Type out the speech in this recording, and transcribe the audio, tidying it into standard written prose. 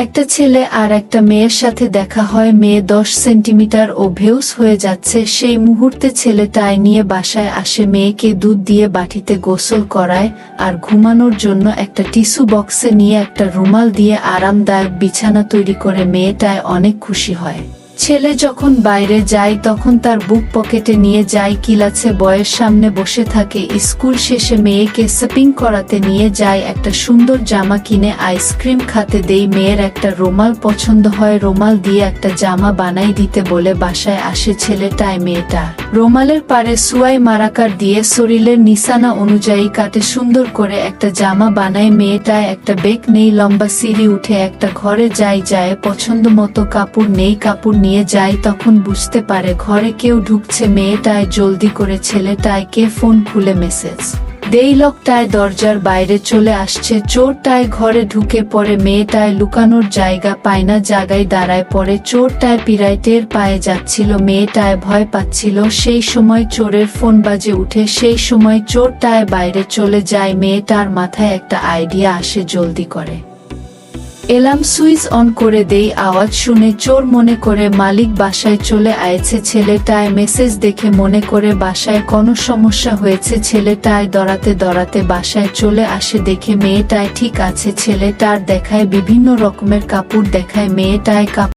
একটা ছেলে আর একটা মেয়ের সাথে দেখা হয়। মেয়ে 10 সেন্টিমিটার ও বেহুশ হয়ে যাচ্ছে। সেই মুহূর্তে ছেলেটাই নিয়ে বাসায় আসে, মেয়েকে দুধ দিয়ে বাটিতে গোসল করায় আর ঘুমানোর জন্য একটা টিস্যু বক্সে নিয়ে একটা রুমাল দিয়ে আরামদায়ক বিছানা তৈরি করে। মেয়েটায় অনেক খুশি হয়। ছেলে যখন বাইরে যায় তখন তার বুক পকেটে নিয়ে যায় কিলাচ্ছে, বয়ের সামনে বসে থাকে। স্কুল শেষে মেয়েকে শপিং করাতে নিয়ে যায়, একটা সুন্দর জামা কিনে আইসক্রিম খাতে দেই। মেয়ের একটা রুমাল পছন্দ হয়, রুমাল দিয়ে একটা জামা বানাই দিতে বলে বাসায় আসে ছেলেটায়। মেয়েটা রুমালের পারে সুয়াই মারাকার দিয়ে শরীরের নিশানা অনুযায়ী কাটে, সুন্দর করে একটা জামা বানায়। মেয়েটায় একটা বেগ নেই, লম্বা সিঁড়ি উঠে একটা ঘরে যায় পছন্দ মতো কাপড় নেই, কাপড় নিয়ে যায়। তখন বুঝতে পারে ঘরে কেউ ঢুকছে। মেয়েটায় জলদি করে ছেলেটাকে ফোন খুলে মেসেজ দেই, লোকটায় দরজার বাইরে চলে আসছে। চোরটায় ঘরে ঢুকে পড়ে। মেয়েটায় লুকানোর জায়গা পায় না, জায়গায় দাঁড়ায় পড়ে। চোরটায় পিরায় টের পায়ে যাচ্ছিল, মেয়েটায় ভয় পাচ্ছিল। সেই সময় চোরের ফোন বাজে উঠে, সেই সময় চোরটায় বাইরে চলে যায়। মেয়েটার মাথায় একটা আইডিয়া আসে, জলদি করে এলার্ম সুইচ অন করে দেই। আওয়াজ শুনে চোর মনে করে মালিক বাসায় চলে আয়েছে। ছেলেটায় মেসেজ দেখে মনে করে বাসায় কোনো সমস্যা হয়েছে। ছেলেটায় দৌড়াতে বাসায় চলে আসে, দেখে মেয়েটায় ঠিক আছে। ছেলেটার দেখায় বিভিন্ন রকমের কাপড় দেখায়, মেয়েটায়